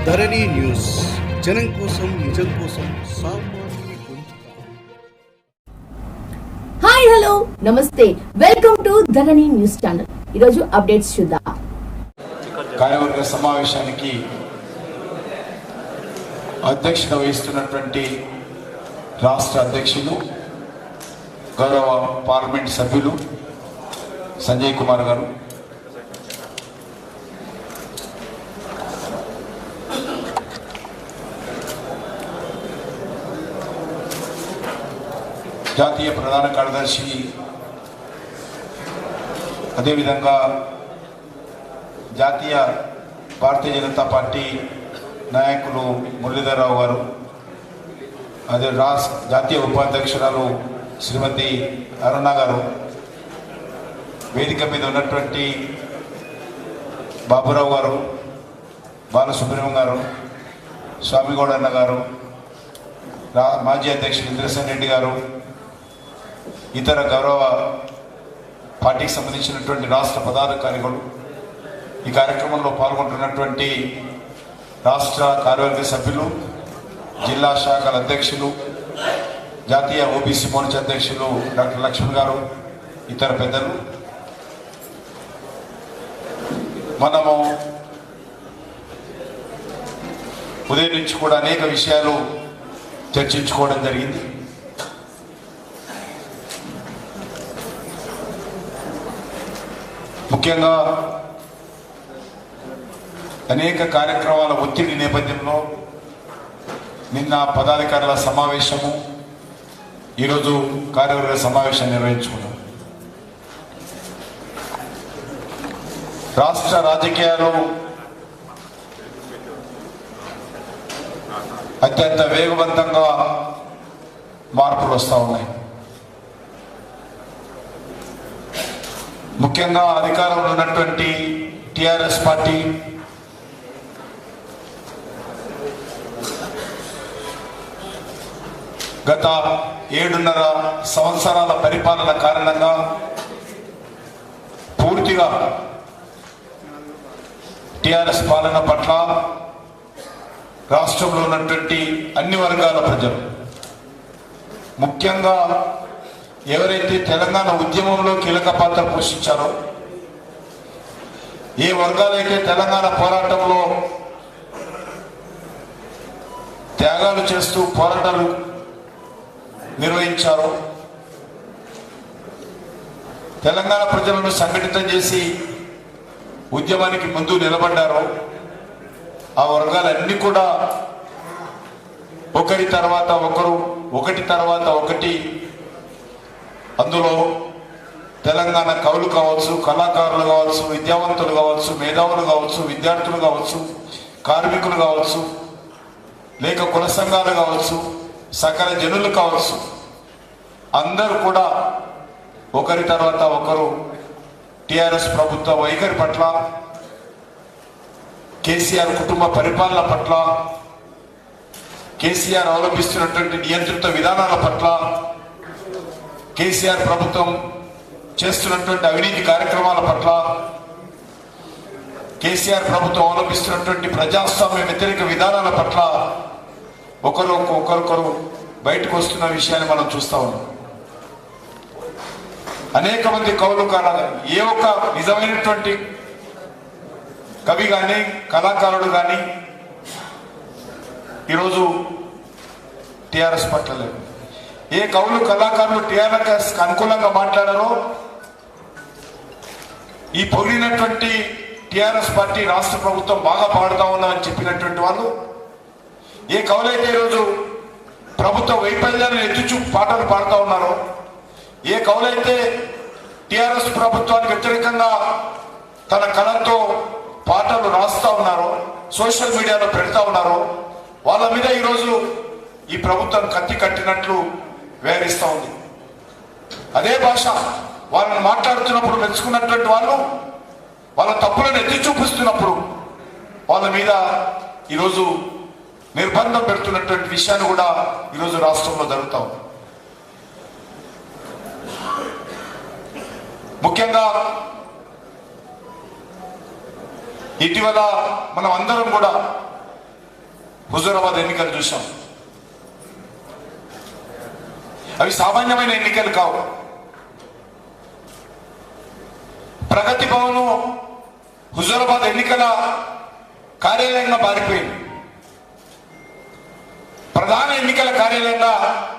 ధరణి news జనం కోసం నిజం కోసం సామాన్య గొంతుక. హాయ్ హలో నమస్తే, welcome to Dharani news channel. ఈరోజు అప్డేట్స్ చూద్దాం. కార్యవర్గ సమావేశానికి అధ్యక్షత వహిస్తున్నటువంటి రాష్ట్ర అధ్యక్షులు గౌరవ పార్లమెంట్ సభ్యులు సంజయ్ కుమార్ గారు, జాతీయ ప్రధాన కార్యదర్శి, అదేవిధంగా జాతీయ భారతీయ జనతా పార్టీ నాయకులు మురళీధరరావు గారు, అదే జాతీయ ఉపాధ్యక్షురాలు శ్రీమతి అరుణ గారు, వేదిక మీద ఉన్నటువంటి బాబురావు గారు, బాలసుబ్రహ్మణ్యం గారు, స్వామిగౌడన్న గారు, మాజీ అధ్యక్షులు ఇంద్రసేన్ రెడ్డి గారు, ఇతర గౌరవ పార్టీకి సంబంధించినటువంటి రాష్ట్ర పదాధికారిಗಳು, ఈ కార్యక్రమంలో పాల్గొంటున్నటువంటి రాష్ట్ర కార్యవర్గ సభ్యులు, జిల్లా శాఖల అధ్యక్షులు, జాతీయ ఓబీసీ మోర్చా అధ్యక్షులు డాక్టర్ లక్ష్మణ్ గారు, ఇతర పెద్దలు, మనము ఉదయం నుంచి కూడా అనేక విషయాలు చర్చించుకోవడం జరిగింది. ముఖ్యంగా అనేక కార్యక్రమాల ఒత్తిడి నేపథ్యంలో నిన్న పదాధికారుల సమావేశము, ఈరోజు కార్యవర్గ సమావేశం నిర్వహించుకున్నాం. రాష్ట్ర రాజకీయాలు అత్యంత వేగవంతంగా మార్పులు వస్తూ ఉన్నాయి. ముఖ్యంగా అధికారంలో ఉన్నటువంటి టిఆర్ఎస్ పార్టీ గత 7.5 సంవత్సరాల పరిపాలన కారణంగా పూర్తిగా టిఆర్ఎస్ పాలన పట్ల రాష్ట్రంలో ఉన్నటువంటి అన్ని వర్గాల ప్రజలు, ముఖ్యంగా ఎవరైతే తెలంగాణ ఉద్యమంలో కీలక పాత్ర పోషించారో, ఏ వర్గాలైతే తెలంగాణ పోరాటంలో త్యాగాలు చేస్తూ పోరాటాలు నిర్వహించారో, తెలంగాణ ప్రజలను సంఘటితం చేసి ఉద్యమానికి ముందు నిలబడ్డారో, ఆ వర్గాలన్నీ కూడా ఒకరి తర్వాత ఒకరు, ఒకటి తర్వాత ఒకటి, అందులో తెలంగాణ కవులు కావచ్చు, కళాకారులు కావచ్చు, విద్యావంతులు కావచ్చు, మేధావులు కావచ్చు, విద్యార్థులు కావచ్చు, కార్మికులు కావచ్చు, లేక కుల సంఘాలు కావచ్చు, సకల జనులు కావచ్చు, అందరూ కూడా ఒకరి తర్వాత ఒకరు టిఆర్ఎస్ ప్రభుత్వ వైఖరి పట్ల, కేసీఆర్ కుటుంబ పరిపాలన పట్ల, కేసీఆర్ అవలంబిస్తున్నటువంటి నియంత్రిత విధానాల పట్ల, కేసీఆర్ ప్రభుత్వం చేస్తున్నటువంటి అవినీతి కార్యక్రమాల పట్ల, కేసీఆర్ ప్రభుత్వం అవలంబిస్తున్నటువంటి ప్రజాస్వామ్య వ్యతిరేక విధానాల పట్ల ఒకరొకరు బయటకు వస్తున్న విషయాన్ని మనం చూస్తా ఉన్నాం. అనేక మంది కవులు ఏ ఒక్క నిజమైనటువంటి కవి కానీ, కళాకారుడు కానీ ఈరోజు టిఆర్ఎస్ పట్ల లేదు. ఏ కవులు కళాకారులు టిఆర్ఎస్ అనుకూలంగా మాట్లాడారో, ఈ పొగిడినటువంటి టిఆర్ఎస్ పార్టీ రాష్ట్ర ప్రభుత్వం బాగా పాడుతా ఉందని చెప్పినటువంటి వాళ్ళు, ఏ కవులైతే ఈరోజు ప్రభుత్వ వైఫల్యాన్ని ఎత్తుచూపు పాటలు పాడుతూ ఉన్నారో, ఏ కవులైతే టిఆర్ఎస్ ప్రభుత్వానికి వ్యతిరేకంగా తన కళతో పాటలు రాస్తా ఉన్నారో, సోషల్ మీడియాలో పెడతా ఉన్నారో, వాళ్ళ మీద ఈరోజు ఈ ప్రభుత్వం కత్తి కట్టినట్లు వ్యవహరిస్తూ ఉంది. అదే భాష వాళ్ళని మాట్లాడుతున్నప్పుడు మెచ్చుకున్నటువంటి వాళ్ళు వాళ్ళ తప్పులను ఎత్తి చూపిస్తున్నప్పుడు వాళ్ళ మీద ఈరోజు నిర్బంధం పెడుతున్నటువంటి విషయాన్ని కూడా ఈరోజు రాష్ట్రంలో జరుగుతూ ఉంది. ముఖ్యంగా ఇటీవల మనం అందరం కూడా హుజూరాబాద్ ఎన్నికలు చూసాం. అవి సామాన్యమైన ఎన్నికలు కావు. ప్రగతి భవన్ హుజూరాబాద్ ఎన్నికల కార్యాలయంగా మారిపోయింది. ప్రధాన ఎన్నికల కార్యాలయంగా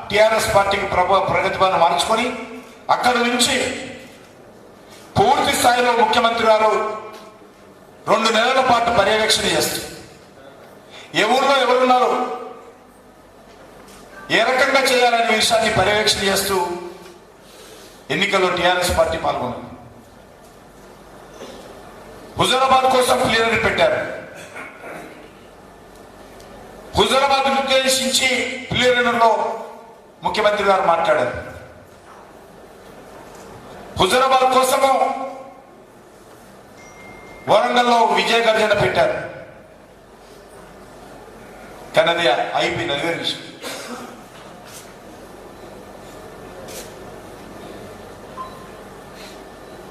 టిఆర్ఎస్ పార్టీకి ప్రగతి భవన్ మార్చుకొని అక్కడి నుంచి పూర్తి స్థాయిలో ముఖ్యమంత్రి గారు 2 నెలల పాటు పర్యవేక్షణ చేస్తారు. ఏ ఊళ్ళో ఎవరున్నారు, ఏ రకంగా చేయాలనే విషయాన్ని పర్యవేక్షణ చేస్తూ ఎన్నికల్లో టిఆర్ఎస్ పార్టీ పాల్గొంది. హుజూరాబాద్ కోసం ప్లేనరీ పెట్టారు. హుజూరాబాద్ ఉద్దేశించి ప్లేనరీలో ముఖ్యమంత్రి గారు మాట్లాడారు. హుజూరాబాద్ కోసము వరంగల్లో విజయ గర్జన పెట్టారు. కానీ అది అయిపోయింది, అది వేరే విషయం.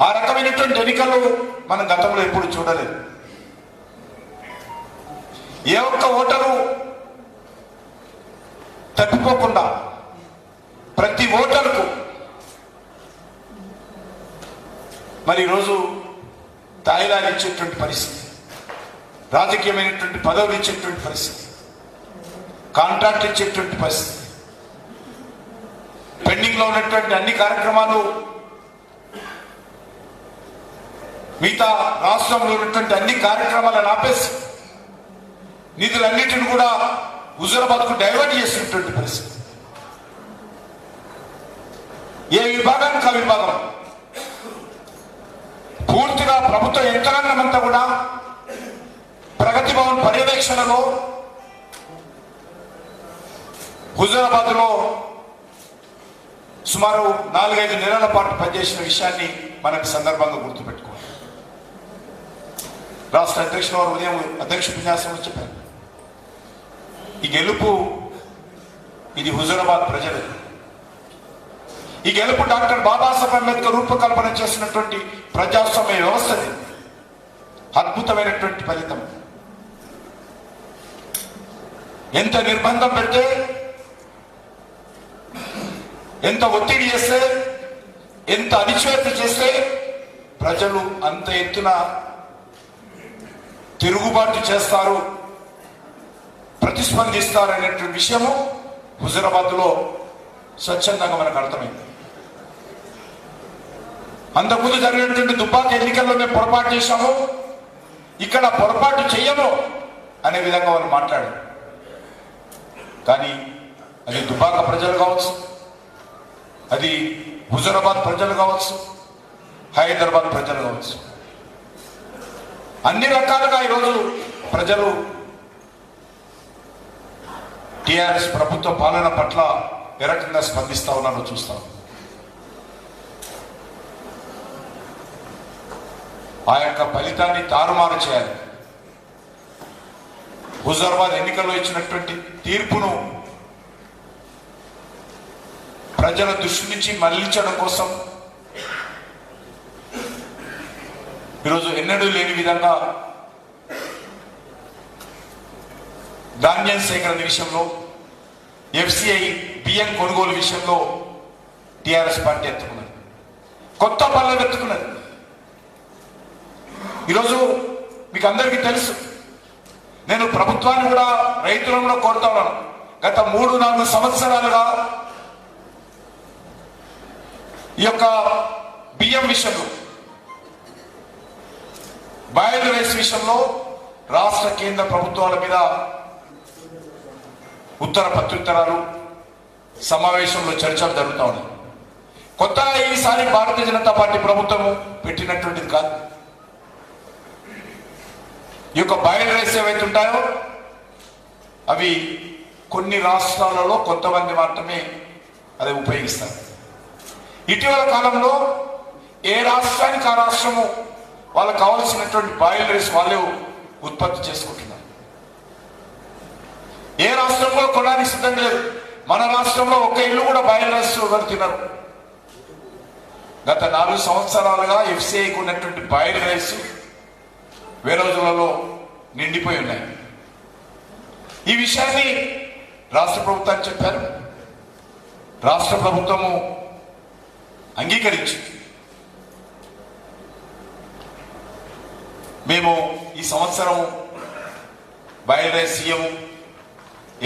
ఆ రకమైనటువంటి ఎన్నికలు మనం గతంలో ఎప్పుడు చూడలేదు. ఏ ఒక్క ఓటరు తప్పిపోకుండా ప్రతి ఓటరుకు మరి ఈరోజు తాయిలాలు ఇచ్చేటువంటి పరిస్థితి, రాజకీయమైనటువంటి పదవులు ఇచ్చేటువంటి పరిస్థితి, కాంట్రాక్ట్ ఇచ్చేటువంటి పరిస్థితి, పెండింగ్ లో ఉన్నటువంటి అన్ని కార్యక్రమాలు, మిగతా రాష్ట్రంలో ఉన్నటువంటి అన్ని కార్యక్రమాలను ఆపేసి నిధులన్నిటిని కూడా హుజూరాబాద్ కు డైవర్ట్ చేసినటువంటి పరిస్థితి. ఏ విభాగానికి ఆ విభాగం పూర్తిగా ప్రభుత్వ యంత్రాంగం అంతా కూడా ప్రగతి భవన్ పర్యవేక్షణలో హుజూరాబాద్ లో సుమారు 4-5 నెలల పాటు పనిచేసిన విషయాన్ని మనకు సందర్భంగా గుర్తుపెట్టుకోవాలి. రాష్ట్ర అధ్యక్షుల వారు ఉదయం అధ్యక్ష ఉపన్యాసంలో చెప్పారు, ఈ గెలుపు ఇది హుజూరాబాద్ ప్రజలది. ఈ గెలుపు డాక్టర్ బాబాసాహెబ్ అంబేద్కర్ రూపకల్పన చేసినటువంటి ప్రజాస్వామ్య వ్యవస్థది. అద్భుతమైనటువంటి ఫలితం. ఎంత నిర్బంధం పెడితే, ఎంత ఒత్తిడి చేస్తే, ఎంత అణిచివేత చేస్తే ప్రజలు అంత ఎత్తున తిరుగుబాటు చేస్తారు, ప్రతిస్పందిస్తారు అనేటువంటి విషయము హుజూరాబాద్ లో స్వచ్ఛందంగా మనకు అర్థమైంది. అంతకుముందు జరిగినటువంటి దుబ్బాక ఎన్నికల్లో మేము పొరపాటు చేశాము, ఇక్కడ పొరపాటు చెయ్యము అనే విధంగా వాళ్ళు మాట్లాడారు. కానీ అది దుబ్బాక ప్రజలు కావచ్చు, అది హుజూరాబాద్ ప్రజలు కావచ్చు, హైదరాబాద్ ప్రజలు కావచ్చు, అన్ని రకాలుగా ఈరోజు ప్రజలు టిఆర్ఎస్ ప్రభుత్వ పాలన పట్ల ఏ రకంగా స్పందిస్తా ఉన్నారో చూస్తాం. ఆ యొక్క ఫలితాన్ని తారుమారు చేయాలి. హుజూరాబాద్ ఎన్నికల్లో ఇచ్చినటువంటి తీర్పును ప్రజల దృష్టి నుంచి మళ్లించడం కోసం ఈరోజు ఎన్నడూ లేని విధంగా ధాన్యం సేకరణ విషయంలో, ఎఫ్సిఐ బియ్యం కొనుగోలు విషయంలో టిఆర్ఎస్ పార్టీ ఎత్తుకున్నది, కొత్త పనులు ఎత్తుకున్నది. ఈరోజు మీకు అందరికీ తెలుసు, నేను ప్రభుత్వాన్ని కూడా రైతులను కూడా కోరుతా ఉన్నాను. గత 3-4 సంవత్సరాలుగా ఈ యొక్క బియ్యం విషయంలో, బాయిల్డ్ రైస్ విషయంలో రాష్ట్ర కేంద్ర ప్రభుత్వాల మీద ఉత్తర ప్రత్యుత్తరాలు, సమావేశంలో చర్చలు జరుగుతూ ఉన్నాయి. కొత్తగా ఈసారి భారతీయ జనతా పార్టీ ప్రభుత్వము పెట్టినటువంటిది కాదు. ఈ యొక్క బాయిల్డ్ రైస్ ఏవైతే ఉంటాయో అవి కొన్ని రాష్ట్రాలలో కొంతమంది మాత్రమే అది ఉపయోగిస్తారు. ఇటీవల కాలంలో ఏ రాష్ట్రానికి ఆ రాష్ట్రము వాళ్ళకు కావాల్సినటువంటి బాయిల్డ్ రైస్ వాళ్ళే ఉత్పత్తి చేసుకుంటున్నారు. ఏ రాష్ట్రంలో కొనడానికి సిద్ధంగా లేదు. మన రాష్ట్రంలో ఒక్క ఇల్లు కూడా బాయిల్డ్ రైస్ ఎవరు తినరు. గత 4 సంవత్సరాలుగా ఎఫ్సిఐకి ఉన్నటువంటి బాయిల్డ్ రైస్ వేరే రోజులలో నిండిపోయి ఉన్నాయి. ఈ విషయాన్ని రాష్ట్ర ప్రభుత్వానికి చెప్పారు. రాష్ట్ర ప్రభుత్వము అంగీకరించి మేము ఈ సంవత్సరం బయలుదేరే సీఎం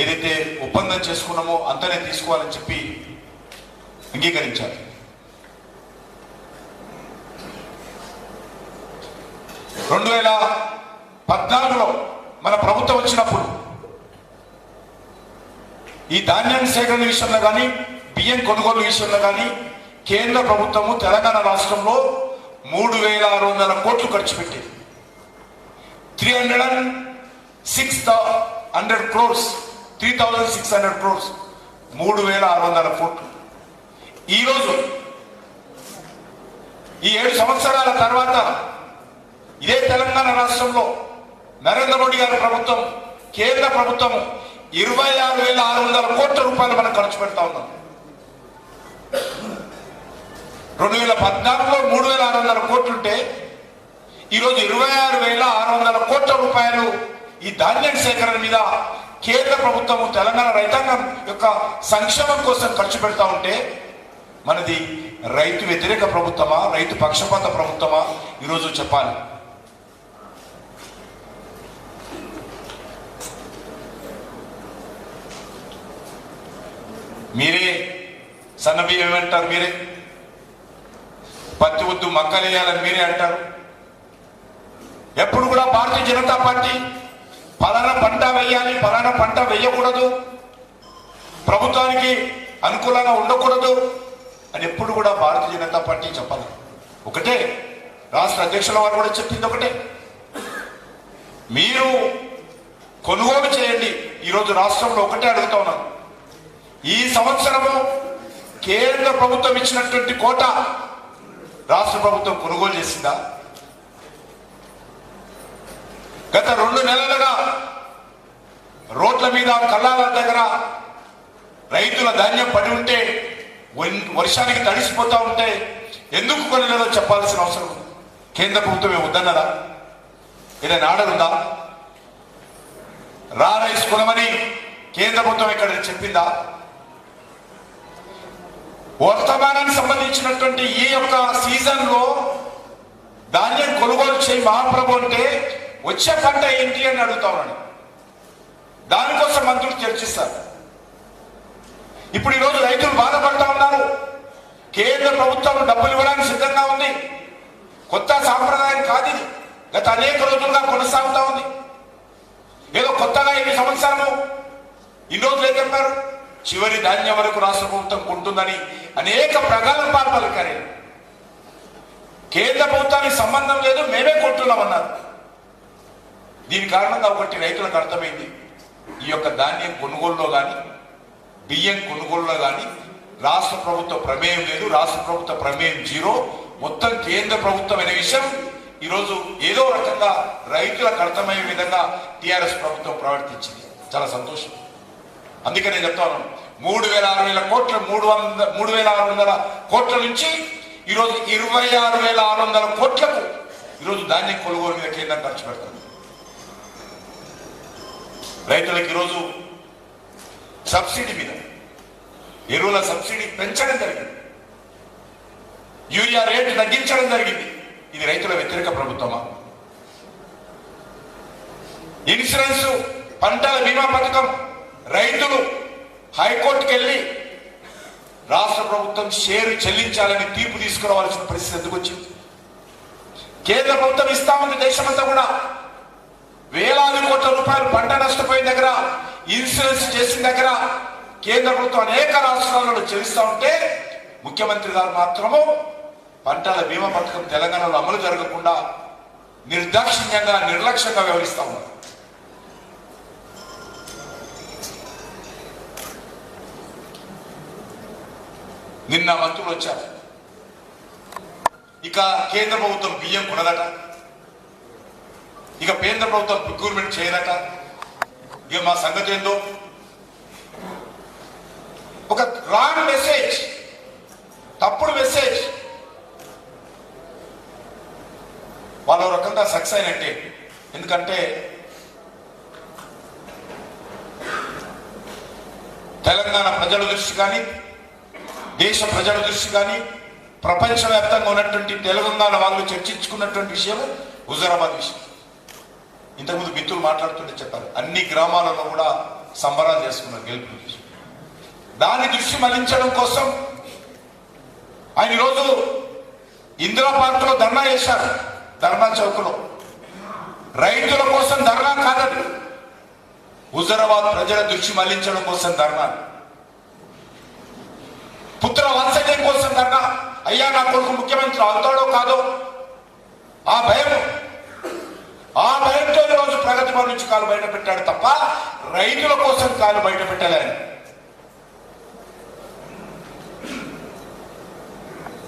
ఏదైతే ఒప్పందం చేసుకున్నామో అంతనే తీసుకోవాలని చెప్పి అంగీకరించారు. రెండు 2014లో మన ప్రభుత్వం వచ్చినప్పుడు ఈ ధాన్యం సేకరణ విషయంలో కానీ బియ్యం కొనుగోలు విషయంలో కానీ కేంద్ర ప్రభుత్వము తెలంగాణ రాష్ట్రంలో 3,600 కోట్లు ఖర్చు పెట్టింది. 3,600 crores 3,600 కోట్లు. ఈరోజు ఈ 7 సంవత్సరాల తర్వాత ఇదే తెలంగాణ రాష్ట్రంలో నరేంద్ర మోడీ గారి ప్రభుత్వం, కేంద్ర ప్రభుత్వం 26,600 కోట్ల రూపాయలు మనం ఖర్చు పెడతా ఉన్నాం. 2014లో 3,600 కోట్లుంటే ఈరోజు 26,600 కోట్ల రూపాయలు ఈ ధాన్యం సేకరణ మీద కేంద్ర ప్రభుత్వము తెలంగాణ రైతాంగం యొక్క సంక్షేమం కోసం ఖర్చు పెడతా ఉంటే మనది రైతు వ్యతిరేక ప్రభుత్వమా, రైతు పక్షపాత ప్రభుత్వమా ఈరోజు చెప్పాలి. మీరే సన్నబియ్యం ఏమంటారు, మీరే పత్తి వద్దు మక్కలు వేయాలని మీరే అంటారు. ఎప్పుడు కూడా భారతీయ జనతా పార్టీ ఫలానా పంట వేయాలి, ఫలానా పంట వేయకూడదు, ప్రభుత్వానికి అనుకూలంగా ఉండకూడదు అని ఎప్పుడు కూడా భారతీయ జనతా పార్టీ చెప్పాలి. ఒకటే రాష్ట్ర అధ్యక్షుల వారు కూడా చెప్పింది ఒకటే, మీరు కొనుగోలు చేయండి. ఈరోజు రాష్ట్రంలో ఒకటే అడుగుతా ఉన్నాను, ఈ సంవత్సరము కేంద్ర ప్రభుత్వం ఇచ్చినటువంటి కోట రాష్ట్ర ప్రభుత్వం కొనుగోలు చేసిందా? గత 2 నెలలుగా రోడ్ల మీద కళ్ళాల దగ్గర రైతుల ధాన్యం పడి ఉంటే, వర్షానికి తడిసిపోతా ఉంటే ఎందుకు కొనలేదో చెప్పాల్సిన అవసరం ఉంది. కేంద్ర ప్రభుత్వం వద్దన్నదా? ఏదైనా ఆర్డర్ ఉందా? రైస్ కొనమని కేంద్ర ప్రభుత్వం ఇక్కడ చెప్పిందా? వర్తమానానికి సంబంధించినటువంటి ఈ యొక్క సీజన్ లో ధాన్యం కొనుగోలు చేయి మహాప్రభు అంటే వచ్చే పంట ఏంటి అని అడుగుతా ఉన్నాను. దానికోసం మంత్రులు చర్చిస్తారు. ఇప్పుడు ఈరోజు రైతులు బాధపడతా ఉన్నారు. కేంద్ర ప్రభుత్వం డబ్బులు ఇవ్వడానికి సిద్ధంగా ఉంది. కొత్త సాంప్రదాయం కాదు ఇది, గత అనేక రోజులుగా కొనసాగుతా ఉంది. ఏదో కొత్తగా 7 సంవత్సరాలు ఇన్ని రోజులు ఏం చెప్పారు, చివరి ధాన్యం వరకు రాష్ట్ర ప్రభుత్వం కొంటుందని అనేక ప్రగల్భాలు పలికారు. కేంద్ర ప్రభుత్వానికి సంబంధం లేదు, మేమే కొంటున్నామన్నారు. దీని కారణంగా ఒకటి రైతులకు అర్థమైంది, ఈ యొక్క ధాన్యం కొనుగోలులో కానీ బియ్యం కొనుగోలులో కానీ రాష్ట్ర ప్రభుత్వ ప్రమేయం లేదు, రాష్ట్ర ప్రభుత్వ ప్రమేయం 0, మొత్తం కేంద్ర ప్రభుత్వం అనే విషయం ఈరోజు ఏదో రకంగా రైతులకు అర్థమయ్యే విధంగా టిఆర్ఎస్ ప్రభుత్వం ప్రవర్తించింది. చాలా సంతోషం. అందుకే నేను చెప్తాను, 3,600 కోట్ల నుంచి ఈరోజు 26,600 కోట్లకు ఈరోజు ధాన్యం కొనుగోలు మీద కేంద్రం ఖర్చు పెడతారు. రైతులకు ఈరోజు సబ్సిడీ మీద ఎరువుల సబ్సిడీ పెంచడం జరిగింది, యూరియా రేటు తగ్గించడం జరిగింది. ఇది రైతుల వ్యతిరేక ప్రభుత్వమా? ఇన్సూరెన్స్ పంటల బీమా పథకం రైతులు హైకోర్టుకు వెళ్ళి రాష్ట్ర ప్రభుత్వం షేరు చెల్లించాలని తీర్పు తీసుకురావాల్సిన పరిస్థితి ఎందుకు వచ్చింది? కేంద్ర ప్రభుత్వం ఇస్తా ఉంది, దేశమంతా కూడా వేలాది కోట్ల రూపాయలు పంట నష్టపోయిన దగ్గర, ఇన్సూరెన్స్ చేసిన దగ్గర కేంద్ర ప్రభుత్వం అనేక రాష్ట్రాలలో చెల్లిస్తూ ఉంటే ముఖ్యమంత్రి గారు మాత్రము పంటల బీమా పథకం తెలంగాణలో అమలు జరగకుండా నిర్దాక్షిణ్యంగా నిర్లక్ష్యంగా వ్యవహరిస్తా ఉన్నారు. నిన్న మంత్రులు వచ్చారు, ఇక కేంద్ర ప్రభుత్వం బియ్యం కొనదట, ఇక కేంద్ర ప్రభుత్వం ప్రొక్యూర్మెంట్ చేయదట. ఇక మా సంగతి ఏందో, ఒక రాంగ్ మెసేజ్, తప్పుడు మెసేజ్. వాళ్ళ రకంగా సక్సెస్ అయినట్టే. ఎందుకంటే తెలంగాణ ప్రజల దృష్టి కానీ, దేశ ప్రజల దృష్టి కానీ, ప్రపంచవ్యాప్తంగా ఉన్నటువంటి తెలంగాణ వాళ్ళు చర్చించుకున్నటువంటి విషయం హుజూరాబాద్ విషయం. ఇంతకుముందు మిత్రులు మాట్లాడుతుంటే చెప్పారు, అన్ని గ్రామాలలో కూడా సంబరాలు చేసుకున్నారు గెలుపు. దాని దృష్టి మళ్లించడం కోసం ఆయన ఈరోజు ఇందిరా పార్క్ లో ధర్నా చేశారు. ధర్నా చౌక్ లో రైతుల కోసం ధర్నా కాదని, హుజూరాబాద్ ప్రజల దృష్టి మళ్లించడం కోసం ధర్నా, పుత్ర వాత్సల్యం కోసం ధర్నా. అయ్యా నా కొడుకు ముఖ్యమంత్రి అవుతాడో కాదో ఆ భయంతో ఈరోజు ప్రగతి భవన్ నుంచి కాలు బయట పెట్టాడు తప్ప రైతుల కోసం కాలు బయట పెట్టలేదు.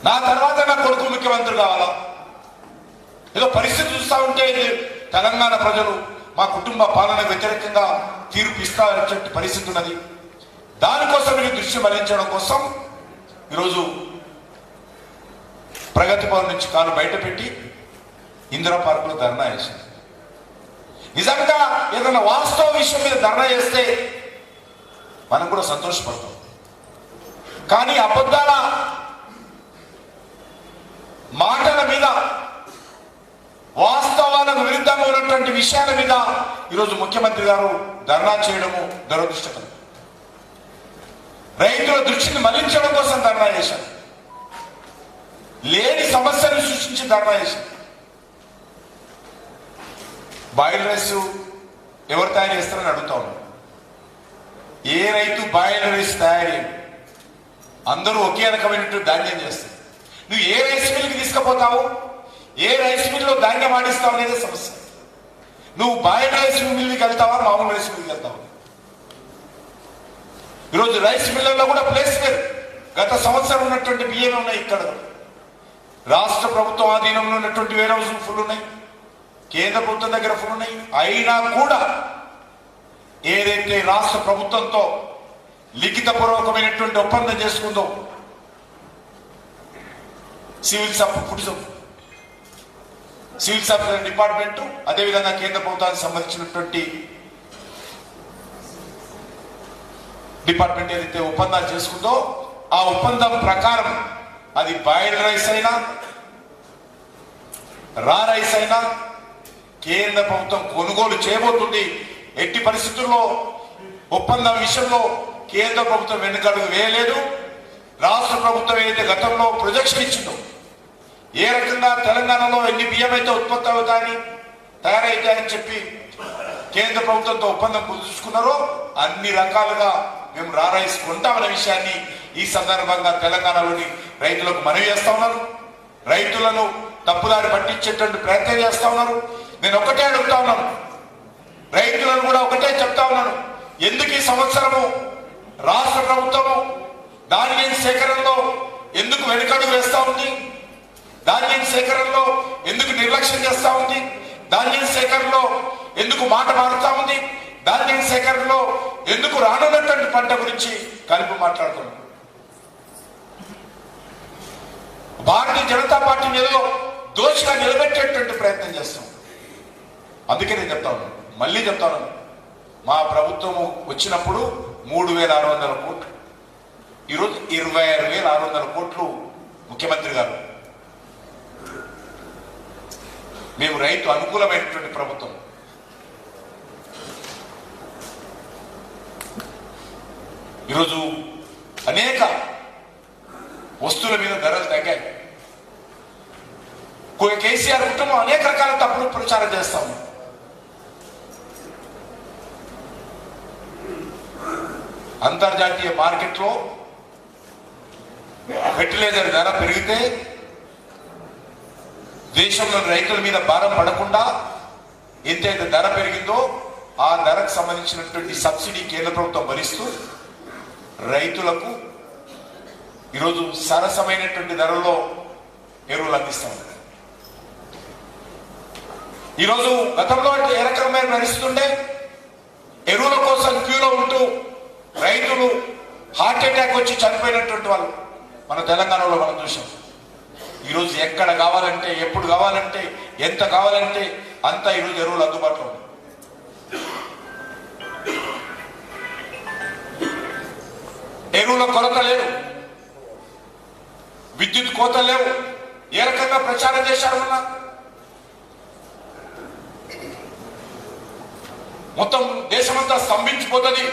నా తర్వాత నా కొడుకు ముఖ్యమంత్రి కావాలా? ఏదో పరిస్థితి చూస్తా ఉంటే తెలంగాణ ప్రజలు మా కుటుంబ పాలన వ్యతిరేకంగా తీర్పు ఇస్తారనే పరిస్థితి ఉన్నది. దానికోసం మీరు దృష్టి మళ్లించడం కోసం ఈరోజు ప్రగతి భవన్ నుంచి కాలు బయట పెట్టి ఇందిరా పార్క్ లో ధర్నా చేసింది. నిజంగా ఏదైనా వాస్తవ విషయం మీద ధర్నా చేస్తే మనం కూడా సంతోషపడతాం. కానీ అబద్ధాల మాటల మీద, వాస్తవాలకు విరుద్ధంగా ఉన్నటువంటి విషయాల మీద ఈరోజు ముఖ్యమంత్రి గారు ధర్నా చేయడము దురదృష్టకరం. రైతుల దృష్టిని మళ్లించడం కోసం ధర్నా చేశారు. లేని సమస్యను సృష్టించి ధర్నా చేశారు. బాయిల్ రైస్ ఎవరు తయారు చేస్తారని అడుగుతా ఉన్నాం. ఏ రైతు బాయిల్ రైస్ తయారు చేయరు. అందరూ ఒకే రకమైనటువంటి ధాన్యం చేస్తారు. నువ్వు ఏ రైస్ మిల్కి తీసుకుపోతావు, ఏ రైస్ మిల్లో ధాన్యం ఆడిస్తావు అనేది సమస్య. నువ్వు బాయిల్ రైస్ మిల్కి వెళ్తావా, మామూలు రైస్ మిల్కి వెళ్తావా? ఈరోజు రైస్ మిల్లర్లో కూడా ప్లేస్ లేదు. గత సంవత్సరం ఉన్నటువంటి బియ్యం ఉన్నాయి. ఇక్కడ రాష్ట్ర ప్రభుత్వం ఆధీనంలో ఉన్నటువంటి వేరే హౌస్లు ఫుల్ ఉన్నాయి, కేంద్ర ప్రభుత్వం దగ్గర ఫుల్ ఉన్నాయి. అయినా కూడా ఏదైతే రాష్ట్ర ప్రభుత్వంతో లిఖితపూర్వకమైనటువంటి ఒప్పందం చేసుకుందో సివిల్ సప్లై డిపార్ట్మెంట్, అదేవిధంగా కేంద్ర ప్రభుత్వానికి సంబంధించినటువంటి డిపార్ట్మెంట్ ఏదైతే ఒప్పందాలు చేసుకుందో ఆ ఒప్పందం ప్రకారం అది బాయిల్డ్ రైస్ అయినా రా రైస్ అయినా కేంద్ర ప్రభుత్వం కొనుగోలు చేయబోతుంది. ఎట్టి పరిస్థితుల్లో ఒప్పందం విషయంలో కేంద్ర ప్రభుత్వం వెనుకడుగు వేయలేదు. రాష్ట్ర ప్రభుత్వం ఏదైతే గతంలో ప్రొజెక్షన్ ఇచ్చిందో, ఏ రకంగా తెలంగాణలో ఎన్ని బియ్యం అయితే ఉత్పత్తి అవుతాయని తయారైతాయని చెప్పి కేంద్ర ప్రభుత్వంతో ఒప్పందం కుదుర్చుకున్నారో అన్ని రకాలుగా మేము రా రైస్ కొంటామనే విషయాన్ని ఈ సందర్భంగా తెలంగాణలోని రైతులకు మనవి చేస్తా ఉన్నారు. రైతులను తప్పుదారి పట్టించేటువంటి ప్రయత్నం చేస్తా ఉన్నారు. నేను ఒకటే అడుగుతా ఉన్నాను, రైతులను కూడా ఒకటే చెప్తా ఉన్నాను, ఎందుకు ఈ సంవత్సరము రాష్ట్ర ప్రభుత్వము ధాన్యం సేకరణలో ఎందుకు వెనుకడుగు వేస్తా ఉంది? ధాన్యం సేకరణలో ఎందుకు నిర్లక్ష్యం చేస్తా ఉంది? ధాన్యం సేకరణలో ఎందుకు మాట మారుతా ఉంది? ధాన్యం సేకరణలో ఎందుకు రానున్నటువంటి పంట గురించి కలిపి మాట్లాడుతున్నాం? భారతీయ జనతా పార్టీని ఏదో దోషిగా నిలబెట్టేటువంటి ప్రయత్నం చేస్తాం. అందుకే నేను చెప్తా ఉన్నాను, మళ్ళీ చెప్తా ఉన్నాను, మా ప్రభుత్వము వచ్చినప్పుడు 3,600 కోట్లు, ఈరోజు 26,600 కోట్లు ముఖ్యమంత్రి గారు. మేము రైతు అనుకూలమైనటువంటి ప్రభుత్వం. ఈరోజు అనేక వస్తువుల మీద ధరలు తగ్గాయి. కేసీఆర్ కుటుంబం అనేక రకాల తప్పుడు ప్రచారం చేస్తాము. అంతర్జాతీయ మార్కెట్లో ఫెర్టిలైజర్ ధర పెరిగితే దేశంలోని రైతుల మీద భారం పడకుండా ఎంతైతే ధర పెరిగిందో ఆ ధరకు సంబంధించినటువంటి సబ్సిడీ కేంద్ర ప్రభుత్వం భరిస్తూ రైతులకు ఈరోజు సరసమైనటువంటి ధరల్లో ఎరువులు అందిస్తాం. ఈరోజు గతంలో ఏ రకమైన భరిస్తుంటే ఎరువుల కోసం క్యూలో ఉంటూ రైతులు హార్ట్ అటాక్ వచ్చి చనిపోయినటువంటి వాళ్ళు మన తెలంగాణలో మనం చూసాం. ఈరోజు ఎక్కడ కావాలంటే, ఎప్పుడు కావాలంటే, ఎంత కావాలంటే అంత ఈరోజు ఎరువులు అందుబాటులో ఉంది. ఎరువుల కొరత లేదు, విద్యుత్ కోత లేవు. ఏ రకంగా ప్రచారం చేశారు? మొత్తం దేశమంతా స్తంభించిపోతుంది,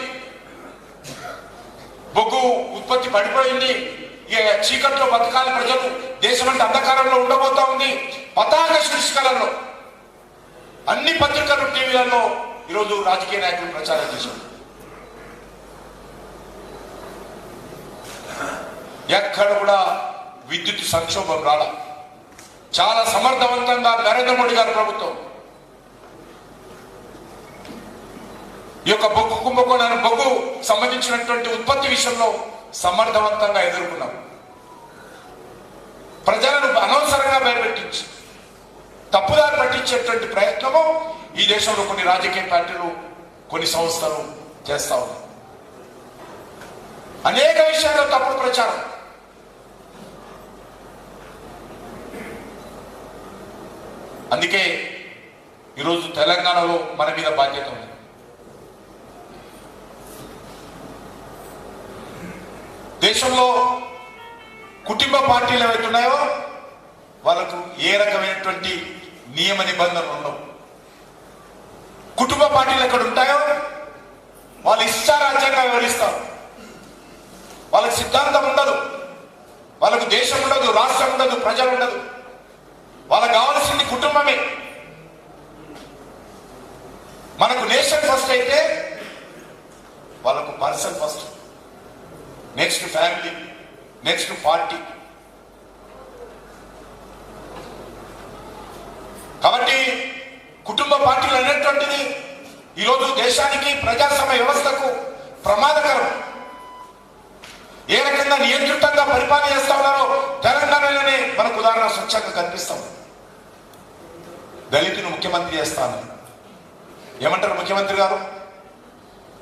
బొగ్గు ఉత్పత్తి పడిపోయింది, ఇక చీకట్లో బతకాలి ప్రజలు, దేశమంతా అంధకారంలో ఉండబోతా ఉంది. పతాక శీర్షికలలో అన్ని పత్రికలు, టీవీలలో ఈరోజు రాజకీయ నాయకులు ప్రచారం చేశారు. ఎక్కడ కూడా విద్యుత్ సంక్షోభం రాల. చాలా సమర్థవంతంగా నరేంద్ర మోడీ గారి ప్రభుత్వం ఈ యొక్క బొగ్గు కుంభకోణాన్ని, బొగ్గు సంబంధించినటువంటి ఉత్పత్తి విషయంలో సమర్థవంతంగా ఎదుర్కొన్నాం. ప్రజలను అనవసరంగా భయపెట్టించి తప్పుదారి పట్టించేటువంటి ప్రయత్నము ఈ దేశంలో కొన్ని రాజకీయ పార్టీలు, కొన్ని సంస్థలు చేస్తా ఉన్నాయి. అనేక విషయాల్లో తప్పుడు ప్రచారం. అందుకే ఈరోజు తెలంగాణలో మన మీద బాధ్యత ఉంది. దేశంలో కుటుంబ పార్టీలు ఏవైతున్నాయో వాళ్ళకు ఏ రకమైనటువంటి నియమ నిబంధనలు ఉండవు. కుటుంబ పార్టీలు ఎక్కడ ఉంటాయో వాళ్ళు ఇష్టారాజ్యంగా వివరిస్తారు. వాళ్ళకి సిద్ధాంతం ఉండదు, వాళ్ళకు దేశం ఉండదు, రాష్ట్రం ఉండదు, ప్రజలు ఉండదు. వాళ్ళకు కావాల్సింది కుటుంబమే. మనకు నేషన్ ఫస్ట్ అయితే వాళ్ళకు person first, next family, next party. కాబట్టి కుటుంబ పార్టీలు అనేటువంటిది ఈరోజు దేశానికి, ప్రజాస్వామ్య వ్యవస్థకు ప్రమాదకరం. ఏ రకంగా నియంత్రితంగా పరిపాలన చేస్తా ఉన్నారో తెలంగాణలోనే మనకు ఉదాహరణ స్వచ్ఛంగా కనిపిస్తాం. దళితుని ముఖ్యమంత్రి చేస్తాను ఏమంటారు ముఖ్యమంత్రి గారు?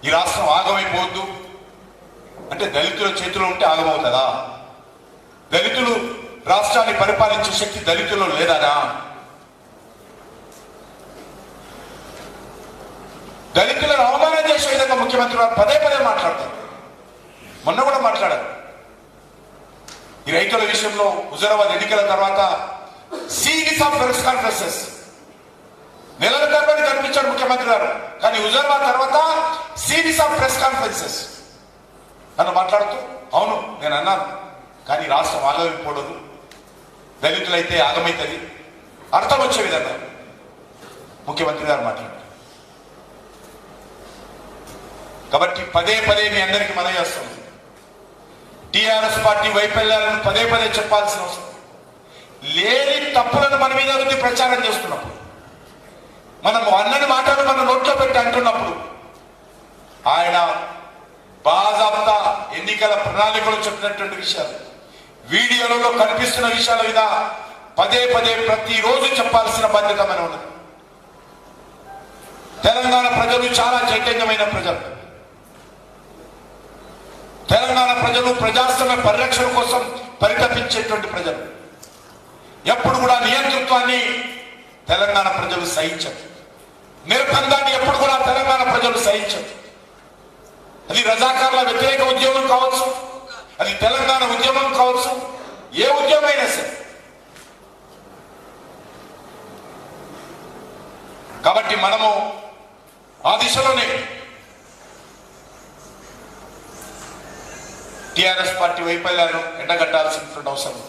ఈ రాష్ట్రం ఆగమైపోవద్దు అంటే దళితుల చేతిలో ఉంటే ఆగమవుతుందా? దళితులు రాష్ట్రాన్ని పరిపాలించే శక్తి దళితుల్లో లేదానా? దళితులను అవమానం చేసే విధంగా ముఖ్యమంత్రి గారు పదే పదే మాట్లాడతారు. మొన్న కూడా మాట్లాడారు. ఈ రైతుల విషయంలో హుజరాబాద్ ఎన్నికల తర్వాత సిరీస్ ఆఫ్ ప్రెస్ కాన్ఫరెన్సెస్ నెలల తరబడి కనిపించాడు ముఖ్యమంత్రి గారు. కానీ హుజరాబాద్ తర్వాత సిరీస్ ఆఫ్ ప్రెస్ కాన్ఫరెన్సెస్ నన్ను మాట్లాడుతూ, అవును నేను అన్నాను, కానీ రాష్ట్రం ఆగమైపోవడదు, దళితులైతే ఆగమైతుంది, అర్థం వచ్చే విధంగా ముఖ్యమంత్రి గారు మాట్లాడారు. కాబట్టి పదే పదే మీ అందరికీ మనం చేస్తాం. టిఆర్ఎస్ పార్టీ వైఫల్యాలను పదే పదే చెప్పాల్సిన అవసరం లేని తప్పులను మన మీద నుండి ప్రచారం చేస్తున్నప్పుడు, మనం అన్నని మాటలు మన నోట్లో పెట్టి అంటున్నప్పుడు, ఆయన బాజాబ్తా ఎన్నికల ప్రణాళికలో చెప్పినటువంటి విషయాలు, వీడియోలలో కనిపిస్తున్న విషయాల మీద పదే పదే ప్రతిరోజు చెప్పాల్సిన బాధ్యత మన ఉన్నది. తెలంగాణ ప్రజలు చాలా చైతన్యమైన ప్రజలు. తెలంగాణ ప్రజలు ప్రజాస్వామ్య పరిరక్షణ కోసం పరితపించేటువంటి ప్రజలు. ఎప్పుడు కూడా నియంతృత్వాన్ని తెలంగాణ ప్రజలు సహించరు, నిర్బంధాన్ని ఎప్పుడు కూడా తెలంగాణ ప్రజలు సహించరు. అది రజాకార్ల వ్యతిరేక ఉద్యమం కావచ్చు, అది తెలంగాణ ఉద్యమం కావచ్చు, ఏ ఉద్యమైనా సరే. కాబట్టి మనము ఆ దిశలోనే టిఆర్ఎస్ పార్టీ వైఫల్యాలను ఎండగట్టాల్సినటువంటి అవసరం.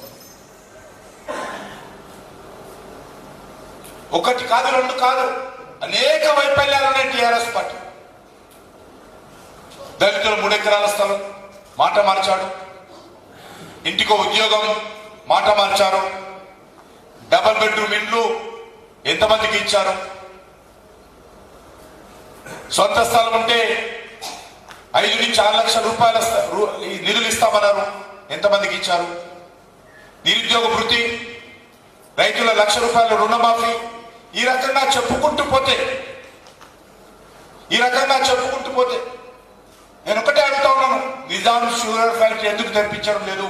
ఒకటి కాదు, రెండు కాదు, అనేక వైఫల్యాలు ఉన్నాయి టిఆర్ఎస్ పార్టీ. దళితులు 3 ఎకరాల స్థలం మాట మార్చాడు, ఇంటికో ఉద్యోగం మాట మార్చారు, డబుల్ బెడ్రూమ్ ఇండ్లు ఎంతమందికి ఇచ్చారు, సొంత స్థలం ఉంటే 5 నుంచి 6 లక్షల రూపాయల నిధులు ఇస్తామన్నారు, ఎంతమందికి ఇచ్చారు, నిరుద్యోగ వృత్తి, రైతుల 1 లక్ష రూపాయల రుణమాఫీ. ఈ రకంగా చెప్పుకుంటూ పోతే నేను ఒకటే అడుగుతా ఉన్నాను, నిజాం షుగర్ ఫ్యాక్టరీ ఎందుకు తెప్పించడం లేదు?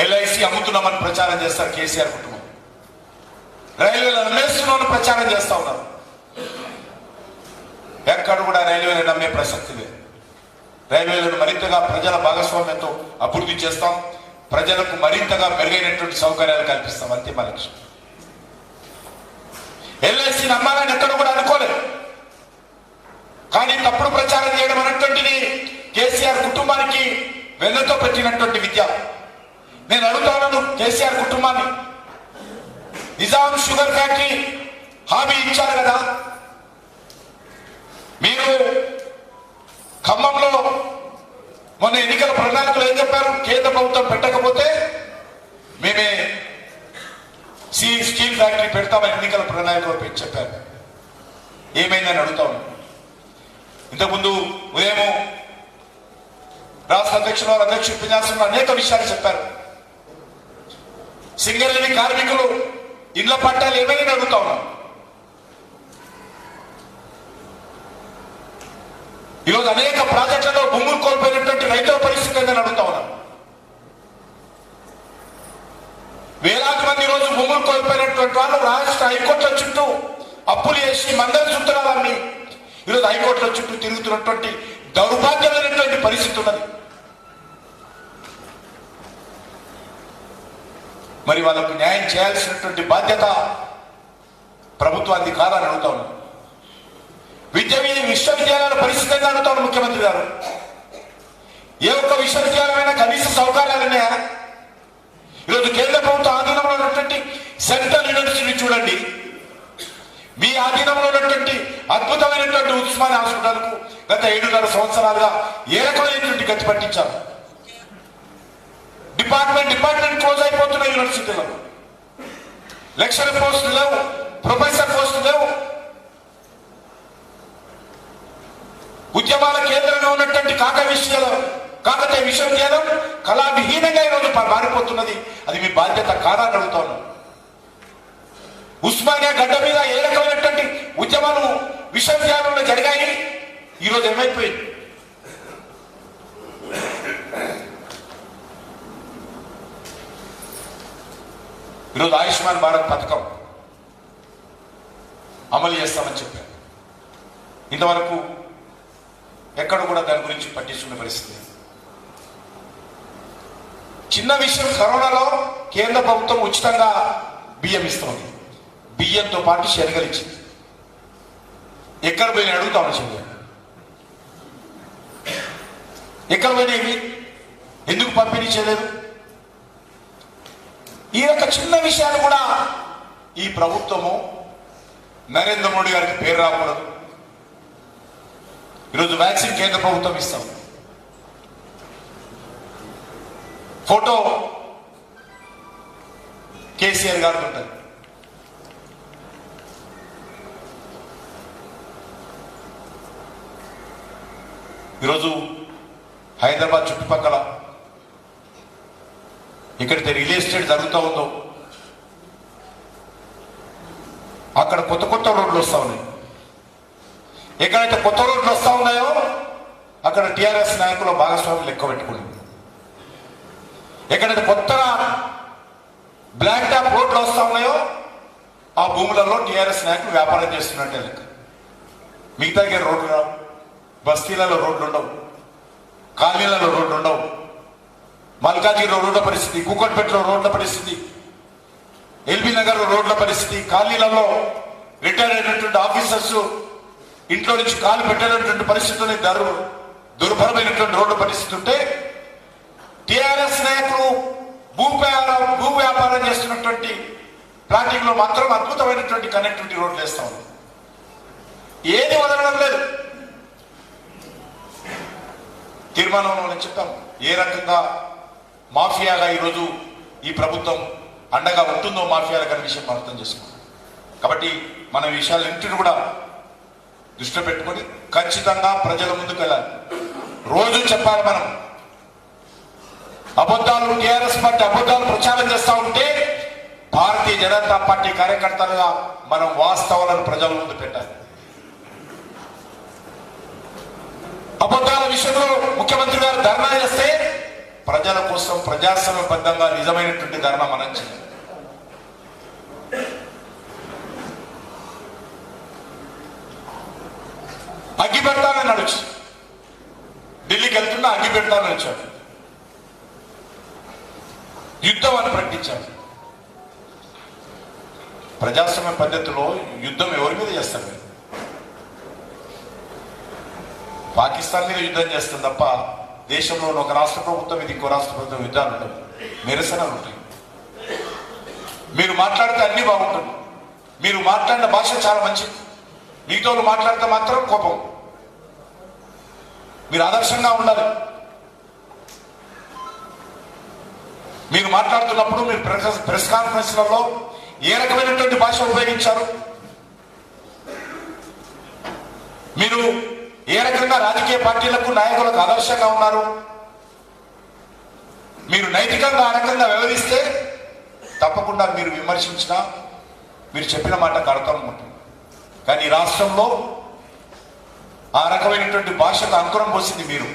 ఎల్ఐసి అమ్ముతున్నామని ప్రచారం చేస్తారు కేసీఆర్ కుటుంబం, రైల్వేలు అమ్మేస్తున్నామని ప్రచారం చేస్తా ఉన్నారు. ఎక్కడ కూడా రైల్వేలు నమ్మే ప్రసక్తి లేదు. రైల్వేలను మరింతగా ప్రజల భాగస్వామ్యంతో అభివృద్ధి చేస్తాం, ప్రజలకు మరింతగా మెరుగైనటువంటి సౌకర్యాలు కల్పిస్తాం. అంతే మా లక్ష్యం. ఎల్ఐసి నమ్మాలని ఎక్కడ కూడా అనుకోలేదు, కానీ తప్పుడు ప్రచారం చేయడం అనేటువంటిది కేసీఆర్ కుటుంబానికి వెన్నతో పెట్టినటువంటి విద్య. నేను అడుగుతాను కేసీఆర్ కుటుంబాన్ని, నిజాం షుగర్ ఫ్యాక్టరీ హామీ ఇచ్చారు కదా, మీరు ఖమ్మంలో మొన్న ఎన్నికల ప్రణాళికలు ఏం చెప్పారు? కేంద్ర ప్రభుత్వం పెట్టకపోతే మేమే స్టీల్ ఫ్యాక్టరీ పెడతామని ఎన్నికల ప్రణాళికలో చెప్పారు. ఏమైందని అడుగుతాను. ఇంతకుముందు ఉదయం రాష్ట్ర అధ్యక్షులు ఉపన్యాసంలో అనేక విషయాలు చెప్పారు. సింగరేణి కార్మికులు ఇళ్ల పట్టాలు ఏమైనా అడుగుతా ఉన్నాం. ఈరోజు అనేక ప్రాజెక్టులలో భూములు కోల్పోయినటువంటి రైతుల పరిస్థితి ఏందని అడుగుతా ఉన్నాం. వేలాది మంది ఈరోజు భూములు కోల్పోయినటువంటి వాళ్ళు రాష్ట్ర హైకోర్టుల చుట్టూ అప్పులు చేసి మందల సూత్రాలన్నీ ఈరోజు హైకోర్టుల చుట్టూ తిరుగుతున్నటువంటి దౌర్భాగ్యమైనటువంటి పరిస్థితి ఉన్నది. మరి వాళ్ళకు న్యాయం చేయాల్సినటువంటి బాధ్యత ప్రభుత్వానికి కాదని అడుగుతా ఉన్నాం. విశ్వవిద్యాలయాల పరిస్థితి ఏంటని అడుగుతాను ముఖ్యమంత్రి గారు. ఏ ఒక్క విశ్వవిద్యాలయమైనా కనీస సౌకర్యాలు ఉన్నాయా? ఈరోజు కేంద్ర ప్రభుత్వ ఆధీనంలో ఉన్నటువంటి సెంట్రల్ యూనివర్సిటీ చూడండి, మీ ఆధీనంలో ఉన్నటువంటి అద్భుతమైనటువంటి ఉస్మానియా హాస్పిటల్కు గత 7.5 సంవత్సరాలుగా ఏ రకమైనటువంటి గతి పట్టించారు. డిపార్ట్మెంట్ క్లోజ్ అయిపోతున్న యూనివర్సిటీలో లెక్చరర్ పోస్టులు లేవు, ప్రొఫెసర్ పోస్టులు లేవు. ఉద్యమాల కేంద్రంగా ఉన్నటువంటి కాకతీయ విశ్వవిద్యాలయం కళావిహీనంగా ఈరోజు మారిపోతున్నది. అది మీ బాధ్యత కాదని అడుగుతా ఉన్నాను. ఉస్మానియా గడ్డ మీద ఏ రకమైనటువంటి ఉద్యమాలు విశ్వవిద్యాలయంలో జరిగాయి, ఈరోజు ఏమైపోయింది? ఈరోజు ఆయుష్మాన్ భారత్ పథకం అమలు చేస్తామని చెప్పారు. ఇంతవరకు ఎక్కడ కూడా దాని గురించి పట్టించుకునే పరిస్థితి. చిన్న విషయం, కరోనాలో కేంద్ర ప్రభుత్వం ఉచితంగా బియ్యం ఇస్తుంది. బియ్యంతో పాటు శనగలు ఇచ్చింది. ఎక్కడ పోయినా అడుగుతాము శనగలు ఎక్కడ పోయినాయి? ఎందుకు పంపిణీ చేయలేదు? ఈ యొక్క చిన్న విషయాలు కూడా ఈ ప్రభుత్వము నరేంద్ర మోడీ గారికి పేరు రాకూడదు. ఈరోజు వ్యాక్సిన్ కేంద్ర ప్రభుత్వం ఇస్తాం. ఫోటో కేసీఆర్ గారు ఉంటుంది. ఈరోజు హైదరాబాద్ చుట్టుపక్కల ఎక్కడైతే రియల్ ఎస్టేట్ జరుగుతూ ఉందో అక్కడ కొత్త కొత్త రోడ్లు వస్తూ ఉన్నాయి. ఎక్కడైతే కొత్త రోడ్లు వస్తూ ఉన్నాయో అక్కడ టీఆర్ఎస్ నాయకుల భాగస్వాములు లెక్క పెట్టుకోండి. ఎక్కడైతే కొత్తగా బ్లాక్ టాప్ రోడ్లు వస్తూ ఉన్నాయో ఆ భూములలో టీఆర్ఎస్ నాయకులు వ్యాపారం చేస్తున్నట్టే లెక్క. మిగతా దగ్గర రోడ్లు రావు, బస్తీలలో రోడ్లు ఉండవు, కాలనీలలో రోడ్లు ఉండవు. మల్కాజిగిరిలో రోడ్ల పరిస్థితి, కూకట్పేటలో రోడ్ల పరిస్థితి, ఎల్బీ నగర్ రోడ్ల పరిస్థితి, కాలనీలలో రిటైర్ అయినటువంటి ఆఫీసర్స్ ఇంట్లో నుంచి కాలు పెట్టినటువంటి పరిస్థితులు, దుర్భరమైనటువంటి రోడ్ల పరిస్థితి ఉంటే టిఆర్ఎస్ నాయకులు భూ వ్యాపారం చేస్తున్నటువంటి ప్లాటింగ్ లో మాత్రం అద్భుతమైనటువంటి కనెక్టివిటీ రోడ్లు వేస్తా ఉంది. ఏది వదలడం లేదు. తీర్మానంలో నేను చెప్పాను ఏ రకంగా మాఫియాగా ఈరోజు ఈ ప్రభుత్వం అండగా ఉంటుందో మాఫియాలకు అనే విషయం మనం అర్థం చేసుకున్నాం. కాబట్టి మన విషయాలన్నింటినీ కూడా దృష్టిలో పెట్టుకొని ఖచ్చితంగా ప్రజల ముందుకు వెళ్ళాలి. రోజు చెప్పాలి మనం. అబద్ధాలు టీఆర్ఎస్ పార్టీ అబద్ధాలు ప్రచారం చేస్తూ ఉంటే భారతీయ జనతా పార్టీ కార్యకర్తలుగా మనం వాస్తవాలను ప్రజల ముందు పెట్టాలి. అబద్ధాల విషయంలో ముఖ్యమంత్రి గారు ధర్నా చేస్తే ప్రజల కోసం ప్రజాస్వామ్యబద్ధంగా నిజమైనటువంటి ధర్నా మనం చేయాలి. అగ్గి పెడతానని నడుచు ఢిల్లీకి వెళ్తున్నా అగ్గి పెడతానని వచ్చాడు, యుద్ధం అని ప్రకటించాడు. ప్రజాస్వామ్య పద్ధతిలో యుద్ధం ఎవరి మీద చేస్తారు? పాకిస్తాన్ మీద యుద్ధం చేస్తుంది తప్ప దేశంలో ఒక రాష్ట్ర ప్రభుత్వం మీద ఇంకో రాష్ట్ర ప్రభుత్వం యుద్ధాలు ఉండవు, నిరసనలు ఉంటాయి. మీరు మాట్లాడితే అన్ని బాగుంటుంది, మీరు మాట్లాడిన భాష చాలా మంచిది, మిగతా వాళ్ళు మాట్లాడితే మాత్రం కోపం. మీరు ఆదర్శంగా ఉండాలి. మీరు మాట్లాడుతున్నప్పుడు మీరు ప్రెస్ కాన్ఫరెన్స్లలో ఏ రకమైనటువంటి భాష ఉపయోగించారు, మీరు ఏ రకంగా రాజకీయ పార్టీలకు నాయకులకు ఆదర్శంగా ఉన్నారు, మీరు నైతికంగా ఆ రకంగా వ్యవహరిస్తే తప్పకుండా మీరు విమర్శించినా మీరు చెప్పిన మాటకు అర్థం ఉంటుంది. కానీ ఈ రాష్ట్రంలో ఆ రకమైనటువంటి భాషకు అంకురం పోసింది మీరు.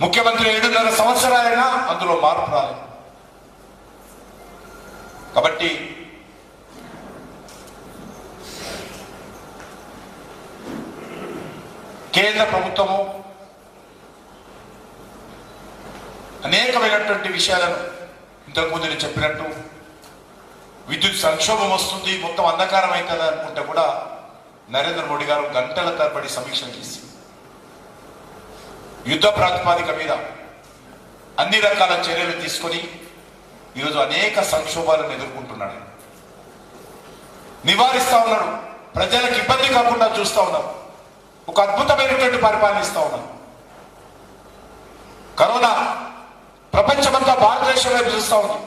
ముఖ్యమంత్రి 7.5 సంవత్సరాలైనా అందులో మార్పు రాలేదు. కాబట్టి కేంద్ర ప్రభుత్వము అనేకమైనటువంటి విషయాలను ఇంతకుముందు నేను చెప్పినట్టు విద్యుత్ సంక్షోభం వస్తుంది, మొత్తం అంధకారం అవుతుంది అనుకుంటే కూడా నరేంద్ర మోడీ గారు గంటల తరబడి సమీక్షలు చేసి యుద్ధ ప్రాతిపాదిక మీద అన్ని రకాల చర్యలు తీసుకొని ఈరోజు అనేక సంక్షోభాలను ఎదుర్కొంటున్నాడు, నివారిస్తా ఉన్నాడు, ప్రజలకు ఇబ్బంది కాకుండా చూస్తూ ఉన్నాం, ఒక అద్భుతమైనటువంటి పరిపాలన ఇస్తా ఉన్నాం. కరోనా ప్రపంచమంతా భారతదేశం వైపు చూస్తూ ఉంది.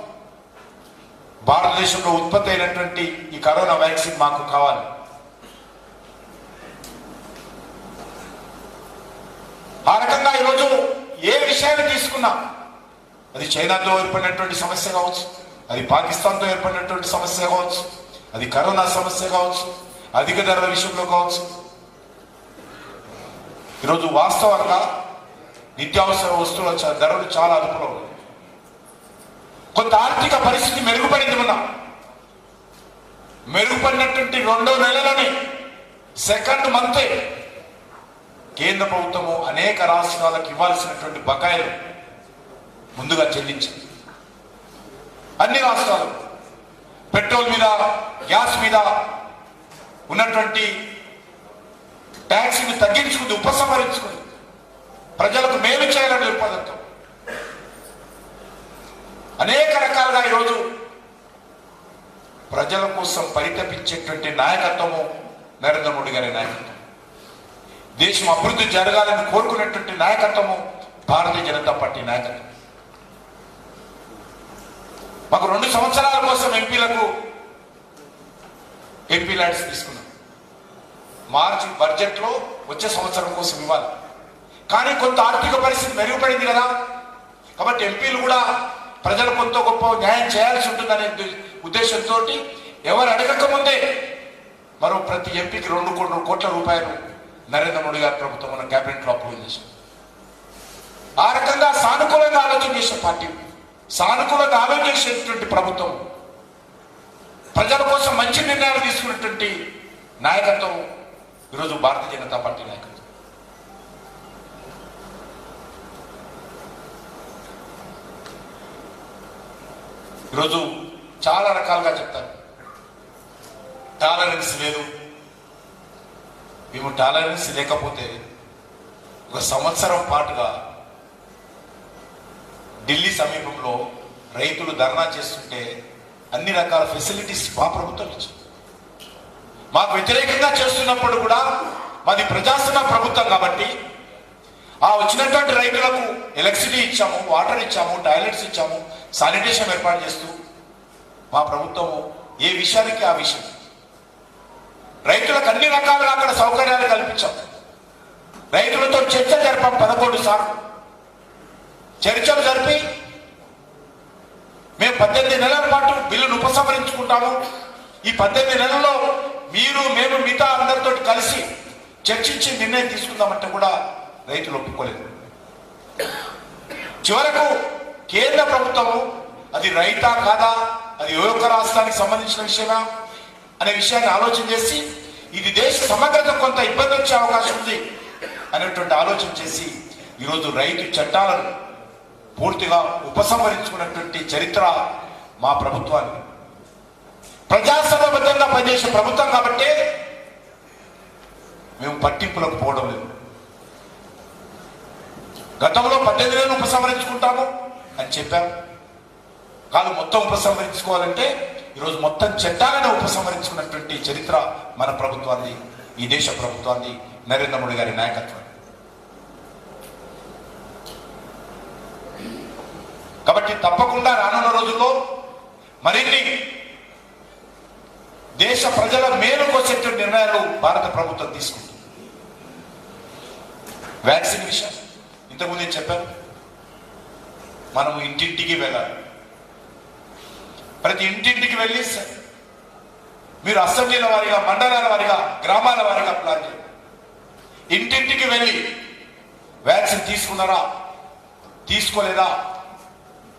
భారతదేశంలో ఉత్పత్తి అయినటువంటి ఈ కరోనా వ్యాక్సిన్ మాకు కావాలి. ఆ రకంగా ఈరోజు ఏ విషయాన్ని తీసుకున్నా, అది చైనాతో ఏర్పడినటువంటి సమస్య కావచ్చు, అది పాకిస్తాన్తో ఏర్పడినటువంటి సమస్య కావచ్చు, అది కరోనా సమస్య కావచ్చు, అధిక ధరల విషయంలో కావచ్చు, ఈరోజు వాస్తవంగా నిత్యావసర వస్తువుల ధరలు చాలా అదుపులో ఉన్నాయి. కొంత ఆర్థిక పరిస్థితి మెరుగుపడింది. మెరుగుపడినటువంటి 2వ నెలలోని సెకండ్ మంతే కేంద్ర ప్రభుత్వము అనేక రాష్ట్రాలకు ఇవ్వాల్సినటువంటి బకాయిలు ముందుగా చెల్లించింది. అన్ని రాష్ట్రాలు పెట్రోల్ మీద, గ్యాస్ మీద ఉన్నటువంటి ట్యాక్సీని తగ్గించుకుంది, ఉపసంహరించుకుంది, ప్రజలకు మేలు చేయాలనే దృక్పథంతో అనేక రకాలుగా ఈరోజు ప్రజల కోసం పరితపించేటువంటి నాయకత్వము నరేంద్ర మోడీ గారి నాయకత్వం, దేశం అభివృద్ధి జరగాలని కోరుకునేటువంటి నాయకత్వము భారతీయ జనతా పార్టీ నాయకత్వం. మాకు 2 సంవత్సరాల కోసం ఎంపీలకు ఎంపీ ల్యాండ్స్ తీసుకున్నాం. మార్చి బడ్జెట్లో వచ్చే సంవత్సరం కోసం ఇవ్వాలి. కానీ కొంత ఆర్థిక పరిస్థితి మెరుగుపడింది కదా, కాబట్టి ఎంపీలు కూడా ప్రజలు కొంత గొప్ప న్యాయం చేయాల్సి ఉంటుందనే ఉద్దేశంతో ఎవరు అడగకముందే మరో ప్రతి ఎంపీకి 2 కోట్ల రూపాయలు నరేంద్ర మోడీ గారి ప్రభుత్వం మన క్యాబినెట్లో అప్రూవల్ చేసింది. ఆ రకంగా సానుకూలంగా ఆలోచన చేసే పార్టీ, సానుకూలంగా ఆలోచన చేసేటువంటి ప్రభుత్వం, ప్రజల కోసం మంచి నిర్ణయాలు తీసుకున్నటువంటి నాయకత్వం ఈరోజు భారతీయ జనతా పార్టీ నాయకత్వం. ఈరోజు చాలా రకాలుగా చెప్తారు, టాలరెన్స్ లేదు. మేము టాలరెన్స్ లేకపోతే 1 సంవత్సరం పాటుగా ఢిల్లీ సమీపంలో రైతులు ధర్నా చేస్తుంటే అన్ని రకాల ఫెసిలిటీస్ మా ప్రభుత్వం ఇచ్చింది. మాకు వ్యతిరేకంగా చేస్తున్నప్పుడు కూడా మాది ప్రజాస్వామ్య ప్రభుత్వం కాబట్టి ఆ వచ్చినటువంటి రైతులకు ఎలక్ట్రిసిటీ ఇచ్చాము, వాటర్ ఇచ్చాము, టాయిలెట్స్ ఇచ్చాము, శానిటేషన్ ఏర్పాటు చేస్తూ మా ప్రభుత్వము ఏ విషయానికి ఆ విషయం రైతులకు అన్ని రకాలుగా అక్కడ సౌకర్యాలు కల్పించాం. రైతులతో చర్చ జరిపాం 11 సార్లు. చర్చలు జరిపి మేము 18 నెలల పాటు బిల్లును ఉపసంహరించుకుంటాము, ఈ 18 నెలల్లో మీరు మేము మిగతా అందరితో కలిసి చర్చించి నిర్ణయం తీసుకుందామంటే కూడా రైతులు ఒప్పుకోలేదు. చివరకు కేంద్ర ప్రభుత్వము అది రైతా కాదా, అది ఏ ఒక్క రాష్ట్రానికి సంబంధించిన విషయమా అనే విషయాన్ని ఆలోచన చేసి ఇది దేశ సమగ్రత కొంత ఇబ్బంది వచ్చే అవకాశం ఉంది అనేటువంటి ఆలోచన చేసి ఈరోజు రైతు చట్టాలను పూర్తిగా ఉపసంహరించుకున్నటువంటి చరిత్ర మా ప్రభుత్వాన్ని. ప్రజాస్వామ్యబద్ధంగా పనిచేసే ప్రభుత్వం కాబట్టి మేము పట్టింపులకు పోవడం లేదు. గతంలో 18 నెలలు ఉపసంహరించుకుంటాము అని చెప్పాము. కాదు మొత్తం ఉపసంహరించుకోవాలంటే ఈరోజు మొత్తం చట్టాలను ఉపసంహరించుకున్నటువంటి చరిత్ర మన ప్రభుత్వాన్ని, ఈ దేశ ప్రభుత్వాన్ని, నరేంద్ర మోడీ గారి నాయకత్వం. కాబట్టి తప్పకుండా రానున్న రోజుల్లో మరిన్ని దేశ ప్రజల మేలు కోసేటువంటి నిర్ణయాలు భారత ప్రభుత్వం తీసుకుంటుంది. వ్యాక్సిన్ విషయం ఇంతకుముందే చెప్పాను. మనం ఇంటింటికి వెళ్ళాలి. ప్రతి ఇంటింటికి వెళ్ళి మీరు అసెంబ్లీల వారిగా, మండలాల వారిగా, గ్రామాల వారిగా ప్లాన్ చేయండి. ఇంటింటికి వెళ్ళి వ్యాక్సిన్ తీసుకున్నారా, తీసుకోలేదా,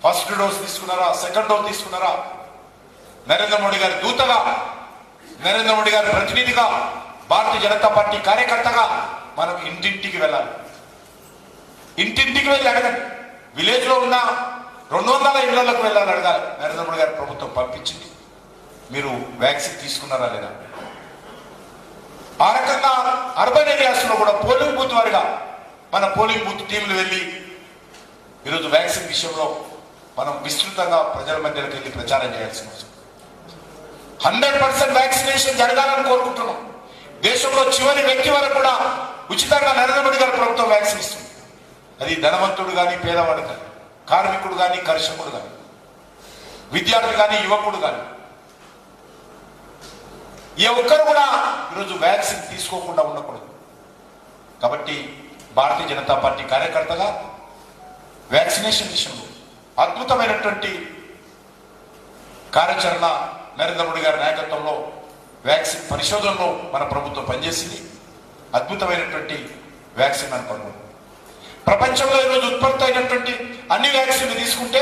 ఫస్ట్ డోస్ తీసుకున్నారా, సెకండ్ డోస్ తీసుకున్నారా, నరేంద్ర మోడీ గారి దూతగా, నరేంద్ర మోడీ గారి ప్రతినిధిగా, భారతీయ జనతా పార్టీ కార్యకర్తగా మనం ఇంటింటికి వెళ్ళాలి. ఇంటింటికి వెళ్ళి అడగండి. విలేజ్ లో ఉన్న 200 ఇళ్లకు వెళ్ళాలి, అడగాలి. నరేంద్ర మోడీ గారి ప్రభుత్వం పంపించింది, మీరు వ్యాక్సిన్ తీసుకున్నారా లేదా. ఆ రకంగా అర్బన్ ఏరియాస్ లో కూడా పోలింగ్ బూత్ వారిగా మన పోలింగ్ బూత్ టీంలు వెళ్ళి ఈరోజు వ్యాక్సిన్ విషయంలో మనం విస్తృతంగా ప్రజల మధ్యలోకి వెళ్ళి ప్రచారం చేయాల్సిన అవసరం. 100% వ్యాక్సినేషన్ జరగాలని కోరుకుంటున్నాం. దేశంలో చివరి వ్యక్తి వరకు కూడా ఉచితంగా నరేంద్ర మోడీ గారి ప్రభుత్వం వ్యాక్సిన్ ఇస్తుంది. అది ధనవంతుడు కానీ, పేదవాడు కానీ, కార్మికుడు కానీ, కర్షకుడు కానీ, విద్యార్థి కానీ, యువకుడు కానీ, ఏ ఒక్కరు కూడా ఈరోజు వ్యాక్సిన్ తీసుకోకుండా ఉండకూడదు. కాబట్టి భారతీయ జనతా పార్టీ కార్యకర్తగా వ్యాక్సినేషన్ విషయంలో అద్భుతమైనటువంటి కార్యాచరణ నరేంద్ర మోడీ గారి నాయకత్వంలో వ్యాక్సిన్ పరిశోధనలో మన ప్రభుత్వం పనిచేసింది. అద్భుతమైనటువంటి వ్యాక్సిన్ అనుకున్నాం. ప్రపంచంలో ఈరోజు ఉత్పత్తి అయినటువంటి అన్ని వ్యాక్సిన్లు తీసుకుంటే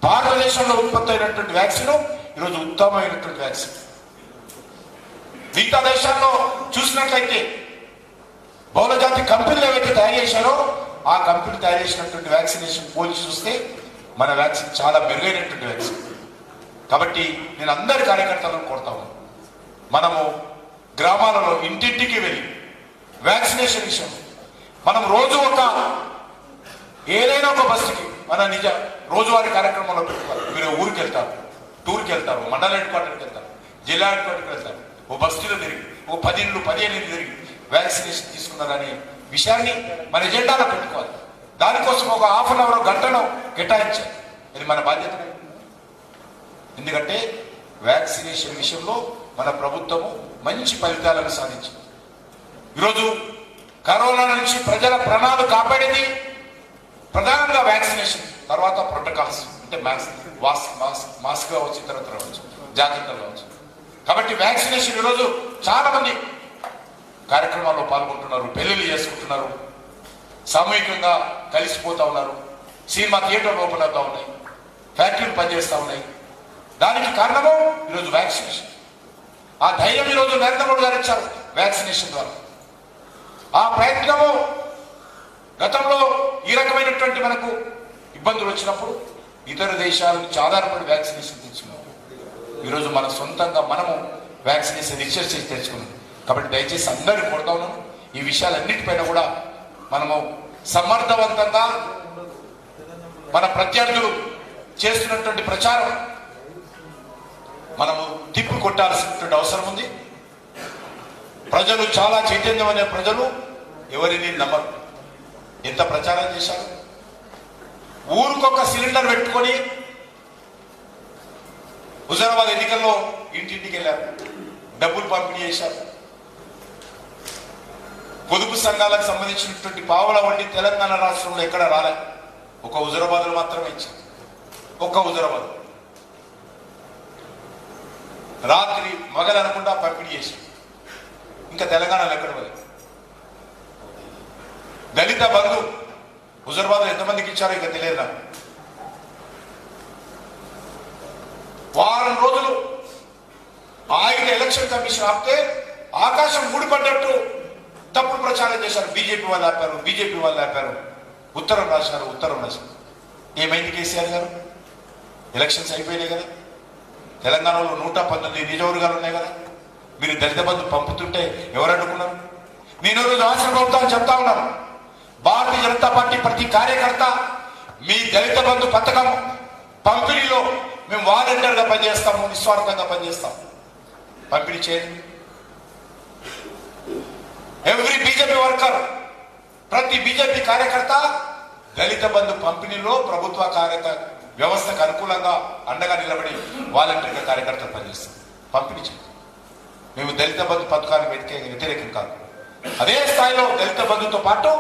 భారతదేశంలో ఉత్పత్తి అయినటువంటి వ్యాక్సిన్ ఈరోజు ఉత్తమమైనటువంటి వ్యాక్సిన్. మిగతా దేశాల్లో చూసినట్లయితే బహుళజాతి కంపెనీలు ఏవైతే తయారు చేశారో ఆ కంపెనీ తయారు చేసినటువంటి వ్యాక్సినేషన్ పోల్చి చూస్తే మన వ్యాక్సిన్ చాలా మెరుగైనటువంటి వ్యాక్సిన్. కాబట్టి నేను అందరి కార్యకర్తలను కోరుతాను, మనము గ్రామాలలో ఇంటింటికి వెళ్ళి వ్యాక్సినేషన్ విషయం మనం రోజు ఏదైనా ఒక బస్సుకి మన నిజ రోజువారీ కార్యక్రమంలో పెట్టుకోవాలి. మీరు ఊరికి వెళ్తారు, టూర్కి వెళ్తారు, మండల హెడ్ క్వార్టర్కి వెళ్తారు, జిల్లా హెడ్ క్వార్టర్కి వెళ్తారు, ఓ బస్తీలో తిరిగి, ఓ 10 ఇళ్ళు 15 ఇళ్ళు తిరిగి వ్యాక్సినేషన్ తీసుకున్నారనే విషయాన్ని మన ఎజెండాలో పెట్టుకోవాలి. దానికోసం ఒక హాఫ్ అన్ అవర్, గంటను కేటాయించాలి. ఇది మన బాధ్యత. ఎందుకంటే వ్యాక్సినేషన్ విషయంలో మన ప్రభుత్వము మంచి ఫలితాలను సాధించింది. ఈరోజు కరోనా నుంచి ప్రజల ప్రాణాలు కాపాడేది ప్రధానంగా వ్యాక్సినేషన్, తర్వాత ప్రోటోకాల్స్ అంటే మాస్క్ కావచ్చు, ఇతరత్ర కావచ్చు, జాగ్రత్తలు కావచ్చు. కాబట్టి వ్యాక్సినేషన్ ఈరోజు చాలా మంది కార్యక్రమాల్లో పాల్గొంటున్నారు, పెళ్లిళ్ళు చేసుకుంటున్నారు, సామూహికంగా కలిసిపోతా ఉన్నారు, సినిమా థియేటర్లు ఓపెన్ అవుతా ఉన్నాయి, ఫ్యాక్టరీలు పనిచేస్తూ ఉన్నాయి. దానికి కారణము ఈరోజు వ్యాక్సినేషన్. ఆ ధైర్యం ఈరోజు నరేంద్ర మోడీ గారు ఇచ్చారు వ్యాక్సినేషన్ ద్వారా. ఆ ప్రయత్నము గతంలో ఈ రకమైనటువంటి మనకు ఇబ్బందులు వచ్చినప్పుడు ఇతర దేశాల నుంచి ఆధారపడి వ్యాక్సినేషన్ తెచ్చుకున్నాం. ఈరోజు మన సొంతంగా మనము వ్యాక్సినేషన్ రీసెర్చ్ చేసి తెచ్చుకున్నాం. కాబట్టి దయచేసి అందరినీ కోరుతా ఉన్నాను, ఈ విషయాలన్నిటిపైన కూడా మనము సమర్థవంతంగా మన ప్రత్యర్థులు చేస్తున్నటువంటి ప్రచారం మనము తిప్పి కొట్టాల్సినటువంటి అవసరం ఉంది. ప్రజలు చాలా చైతన్యమైన ప్రజలు ఎవరిని నమ్మరు. ఎంత ప్రచారం చేశారు, ఊరికొక సిలిండర్ పెట్టుకొని హుజరాబాద్ ఎన్నికల్లో ఇంటింటికి వెళ్ళారు, డబ్బులు పంపిణీ చేశారు. పొదుపు సంఘాలకు సంబంధించినటువంటి పావుల వడ్డీ తెలంగాణ రాష్ట్రంలో ఎక్కడ రాలే, ఒక హుజరాబాద్లో మాత్రమే ఇచ్చారు. ఒక్క హుజరాబాద్ రాత్రి మగలనుకుంటా పంపిణీ చేశారు. ఇంకా తెలంగాణలో ఎక్కడ పోలేదు. దళిత బంధు హుజరాబాద్లో ఎంతమందికి ఇచ్చారో ఇంకా తెలియదు నాకు. వారం రోజులు ఆగిన ఎలక్షన్ కమిషన్ ఆపితే ఆకాశం ఊడిపడ్డట్టు తప్పుడు ప్రచారం చేశారు. బీజేపీ వాళ్ళు ఆపారు, బీజేపీ వాళ్ళు ఆపారు. ఉత్తరం రాశారు. ఏమైంది కేసీఆర్ గారు? ఎలక్షన్స్ అయిపోయినాయి కదా. తెలంగాణలో 119 నియోజకవర్గాలు ఉన్నాయి కదా. మీరు దళిత బంధు పంపుతుంటే ఎవరు అడ్డుకున్నారు? నేను రోజు రాష్ట్ర ప్రభుత్వాన్ని చెప్తా ఉన్నాను, భారతీయ జనతా పార్టీ ప్రతి కార్యకర్త మీ దళిత బంధు పథకం పంపిణీలో మేము వాలంటీర్గా పనిచేస్తాము, నిస్వార్థంగా పనిచేస్తాము. పంపిణీ చేయండి. ఎవ్రీ బీజేపీ వర్కర్, ప్రతి బీజేపీ కార్యకర్త దళిత బంధు పంపిణీలో ప్రభుత్వ వ్యవస్థకు అనుకూలంగా అండగా నిలబడి వాలంటీర్గా కార్యకర్తలు పనిచేస్తాం. పంపిణీ చేయండి. మేము దళిత బంధు పథకాన్ని వ్యతిరేకం కాదు. అదే స్థాయిలో దళిత బంధుతో పాటు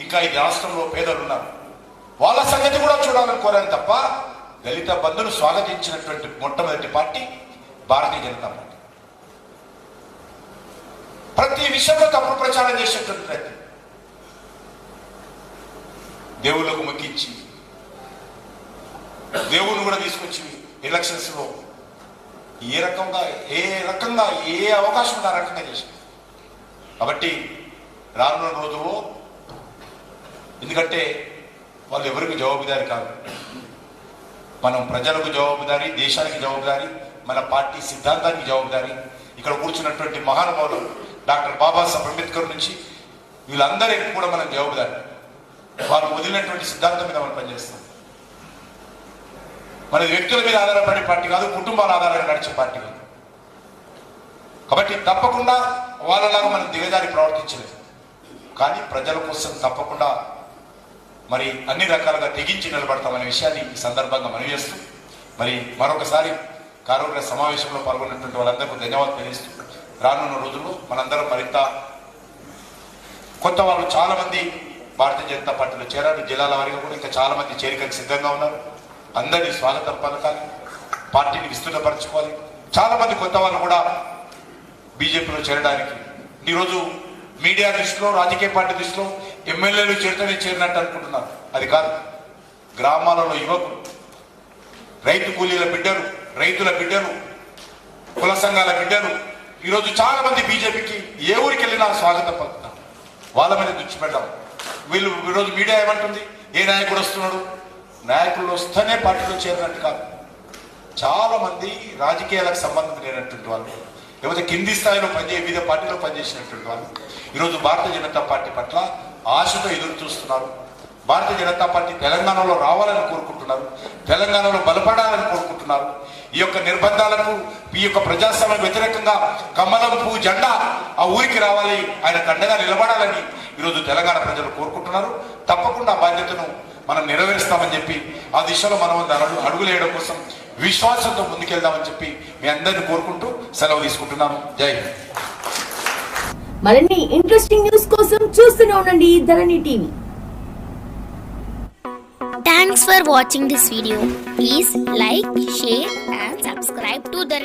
ఇంకా ఈ రాష్ట్రంలో పేదలు ఉన్నారు, వాళ్ళ సంగతి కూడా చూడాలని కోరాను తప్ప దళిత బంధును స్వాగతించినటువంటి మొట్టమొదటి పార్టీ భారతీయ జనతా పార్టీ. ప్రతి విషయంలో తప్పుడు ప్రచారం చేసేటువంటి ప్రయత్నం, దేవుళ్ళకు మొక్కించి దేవుని కూడా తీసుకొచ్చి ఎలక్షన్స్ లో ఏ రకంగా ఏ అవకాశం ఉందో ఆ రకంగా చేశారు. కాబట్టి రానున్న రోజుల్లో, ఎందుకంటే వాళ్ళు ఎవరికి జవాబుదారి కాదు, మనం ప్రజలకు జవాబుదారి, దేశానికి జవాబుదారి, మన పార్టీ సిద్ధాంతానికి జవాబుదారి. ఇక్కడ కూర్చున్నటువంటి మహానుభావులు డాక్టర్ బాబాసాహెబ్ అంబేద్కర్ నుంచి వీళ్ళందరికీ కూడా మనం జవాబుదారి. వారు వదిలినటువంటి సిద్ధాంతం మీద మనం పనిచేస్తాం. మన వ్యక్తుల మీద ఆధారపడే పార్టీ కాదు, కుటుంబాల ఆధారంగా నడిచే పార్టీ కాదు. కాబట్టి తప్పకుండా వాళ్ళలాగా మనం దిగజారి ప్రవర్తించలేదు, కానీ ప్రజల కోసం తప్పకుండా మరి అన్ని రకాలుగా తెగించి నిలబడతామనే విషయాన్ని ఈ సందర్భంగా మనవి చేస్తూ, మరి మరొకసారి కార్యక్రమ సమావేశంలో పాల్గొన్నటువంటి వాళ్ళందరికీ ధన్యవాదాలు తెలియజేస్తూ, రానున్న రోజుల్లో మనందరం మరింత కొత్త వాళ్ళు చాలా మంది భారతీయ జనతా పార్టీలో చేరారు. జిల్లాల వారిగా కూడా ఇంకా చాలా మంది చేరికకు సిద్ధంగా ఉన్నారు. అందరినీ స్వాగతం పలకాలి, పార్టీని విస్తృతపరచుకోవాలి. చాలా మంది కొత్త వాళ్ళు కూడా బీజేపీలో చేరడానికి ఈరోజు మీడియా దృష్టిలో, రాజకీయ పార్టీ దృష్టిలో ఎమ్మెల్యేలు చేరితేనే చేరినట్టు అనుకుంటున్నారు. అది కాదు. గ్రామాలలో యువకులు, రైతు కూలీల బిడ్డలు, రైతుల బిడ్డలు, కుల సంఘాల బిడ్డలు ఈరోజు చాలా మంది బీజేపీకి ఏ ఊరికి వెళ్ళినా స్వాగతం పలుకుతారు. వాళ్ళ మీద దృష్టి పెడదాం. వీళ్ళు ఈరోజు మీడియా ఏమంటుంది, ఏ నాయకుడు వస్తున్నాడు, నాయకులు వస్తేనే పార్టీలో చేరినట్టు కాదు. చాలా మంది రాజకీయాలకు సంబంధం లేనటువంటి వాళ్ళు, లేకపోతే కింది స్థాయిలో వివిధ పార్టీలో పనిచేసినటువంటి వాళ్ళు ఈరోజు భారతీయ జనతా పార్టీ పట్ల ఆశతో ఎదురు చూస్తున్నారు. భారతీయ జనతా పార్టీ తెలంగాణలో రావాలని కోరుకుంటున్నారు, తెలంగాణలో బలపడాలని కోరుకుంటున్నారు. ఈ యొక్క నిర్బంధాలకు, ఈ యొక్క ప్రజాస్వామ్య వ్యతిరేకంగా కమలం పువ్వు జెండా ఆ ఊరికి రావాలి, ఆయన అండగా నిలబడాలని ఈరోజు తెలంగాణ ప్రజలు కోరుకుంటున్నారు. తప్పకుండా ఆ బాధ్యతను మనం నెరవేరుస్తామని చెప్పి, ఆ దిశలో మనం అడుగులేయడం కోసం విశ్వాసంతో ముందుకెళ్దామని చెప్పి మీ అందరిని కోరుకుంటూ సెలవు తీసుకుంటున్నాను. జై హింద్. మరిన్ని ఇంట్రెస్టింగ్ న్యూస్ కోసం చూస్తూనే ఉండండి ధరణి TV. Thanks for watching this video. Please like, share and subscribe to Dharani.